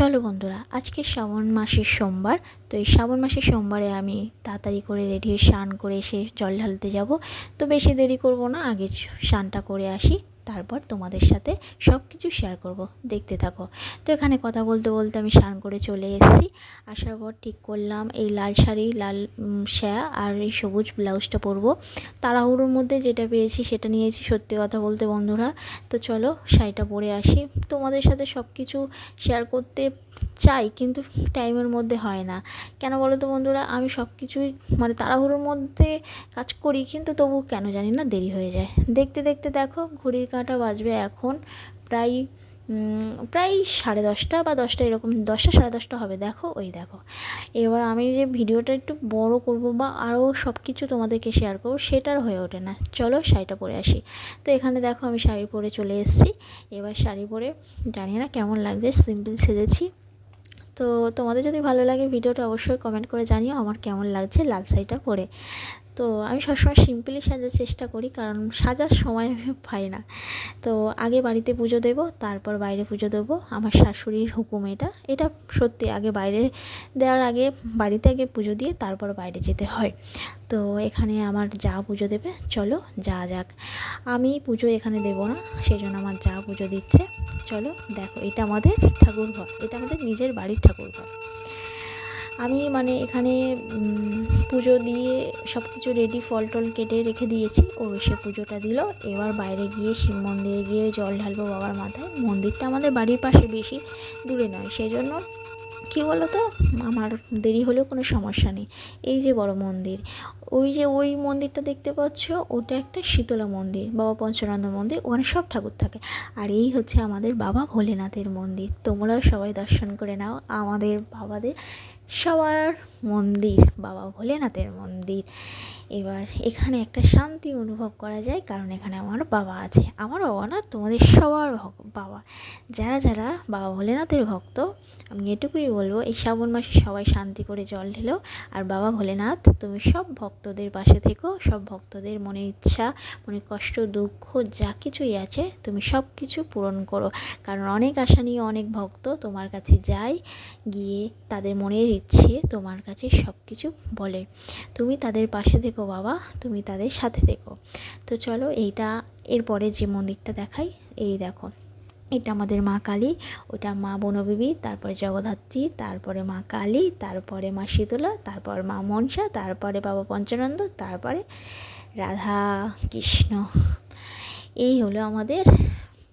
চলো বন্ধুরা, আজকে শ্রাবণ মাসের সোমবার। তো এই শ্রাবণ মাসের সোমবারে আমি তাড়াতাড়ি করে রেডি হয়ে স্নান করে এসে জল ঢালতে যাব। তো বেশি দেরি করব না, আগে স্নানটা করে আসি, তারপর তোমাদের সাথে সব কিছু শেয়ার করব, দেখতে থাকো। তো এখানে কথা বলতে বলতে আমি স্নান করে চলে এসেছি। আসার পর ঠিক করলাম এই লাল শাড়ি, লাল সায়া আর এই সবুজ ব্লাউজটা পরবো। তাড়াহুড়োর মধ্যে যেটা পেয়েছি সেটা নিয়েছি, সত্যি কথা বলতে বন্ধুরা। তো চলো শাড়িটা পরে আসি। তোমাদের সাথে সব কিছু শেয়ার করতে চাই, কিন্তু টাইমের মধ্যে হয় না। কেন বলো তো বন্ধুরা, আমি সব কিছুই মানে তাড়াহুড়োর মধ্যে কাজ করি, কিন্তু তবু কেন জানি না দেরি হয়ে যায়। দেখতে দেখতে দেখো ঘড়ির কাঁটা বাজবে এখন প্রায় প্রায় 10:30 বা 10টা, এরকম 10টা 10:30 হবে। দেখো, ওই দেখো। এবার আমি যে ভিডিওটা একটু বড় করব বা আরও সব কিছু তোমাদেরকে শেয়ার করবো, সেটার হয়ে ওঠে না। চলো শাড়িটা পরে আসি। তো এখানে দেখো আমি শাড়ি পরে চলে এসেছি। এবার শাড়ি পরে জানি না কেমন লাগছে, সিম্পল সেজেছি। তো তোমাদের যদি ভালো লাগে ভিডিওটা অবশ্যই কমেন্ট করে জানিও আমার কেমন লাগছে লাল শাড়িটা পরে। তো আমি সবসময় সিম্পলি সাজার চেষ্টা করি, কারণ সাজার সময় আমি পাই না। তো আগে বাড়িতে পুজো দেব, তারপর বাইরে পুজো দেবো। আমার শাশুড়ির হুকুম এটা। এটা সত্যি, আগে বাইরে দেওয়ার আগে বাড়িতে আগে পুজো দিয়ে তারপর বাইরে যেতে হয়। তো এখানে আমার যা পুজো দেবে, চলো যা যাক। আমি পুজো এখানে দেবো না, সেজন্য আমার যা পুজো দিচ্ছে। চলো দেখো, এটা আমাদের ঠাকুর ঘর, এটা আমাদের নিজের বাড়ির ঠাকুর ঘর। আমি মানে এখানে পুজো দিয়ে সব কিছু রেডি, ফল টল কেটে রেখে দিয়েছি। ও এসে পুজোটা দিল। এবার বাইরে গিয়ে শিব মন্দিরে গিয়ে জল ঢালবো বাবার মাথায়। মন্দিরটা আমাদের বাড়ির পাশে, বেশি দূরে নয়, সেই জন্য কী বলো তো, আমার দেরি হলেও কোনো সমস্যা নেই। এই যে বড় মন্দির, ওই যে ওই মন্দিরটা দেখতে পাচ্ছ, ওটা একটা শীতলা মন্দির, বাবা পঞ্চানন্দ মন্দির, ওখানে সব ঠাকুর থাকে। আর এই হচ্ছে আমাদের বাবা ভোলেনাথের মন্দির। তোমরাও সবাই দর্শন করে নাও আমাদের বাবাদের সবার মন্দির, বাবা ভোলেনাথের মন্দির। এবার এখানে একটা শান্তি অনুভব করা যায়, কারণ এখানে আমার বাবা আছে। আমার বাবা না, তোমাদের সবার বাবা। যারা যারা বাবা ভোলেনাথের ভক্ত, আমি এটুকুই বলবো, এই শ্রাবণ মাসে সবাই শান্তি করে জল ঢেলো। আর বাবা ভোলেনাথ, তুমি সব ভক্তদের পাশে থেকো, সব ভক্তদের মনের ইচ্ছা, মনের কষ্ট, দুঃখ যা কিছুই আছে, তুমি সব কিছু পূরণ করো। কারণ অনেক আশা নিয়ে অনেক ভক্ত তোমার কাছে যায়, গিয়ে তাদের মনের ইচ্ছে তোমার কাছে সব কিছু বলে। তুমি তাদের পাশে থেকো বাবা, তুমি তাদের সাথে থেকো। তো চলো, এইটা এরপরে যে মন্দিরটা দেখাই, এই দেখো, এটা আমাদের মা কালী, ওটা মা বনবিবি, তারপরে জগদ্ধাত্রী, তারপরে মা কালী, তারপরে মা শীতলা, তারপর মা মনসা, তারপরে বাবা পঞ্চানন্দ, তারপরে রাধা কৃষ্ণ। এই হলো আমাদের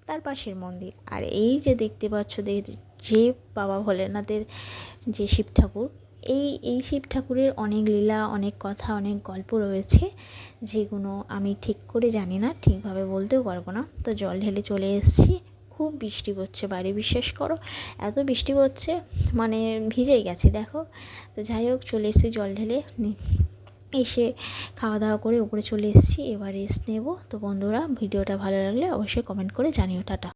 তার পাশের মন্দির। আর এই যে দেখতে পাচ্ছ, যে বাবা ভোলেনাথের যে শিব ঠাকুর, এই শিব ঠাকুরের অনেক লীলা, অনেক কথা, অনেক গল্প রয়েছে, যেগুলো আমি ঠিক করে জানি না, ঠিকভাবে বলতেও পারবো না। তো জল ঢেলে চলে এসেছি। খুব বৃষ্টি পড়ছে বাইরে, বিশ্বাস করো, এত বৃষ্টি পড়ছে মানে ভিজেই গেছি দেখো। তো যাই হোক, চলে এসেছি জল ঢেলে, এসে খাওয়া দাওয়া করে উপরে চলে এসেছি। এবার রেস্ট নেব। তো বন্ধুরা, ভিডিওটা ভালো লাগলে অবশ্যই কমেন্ট করে জানিও। টাটা।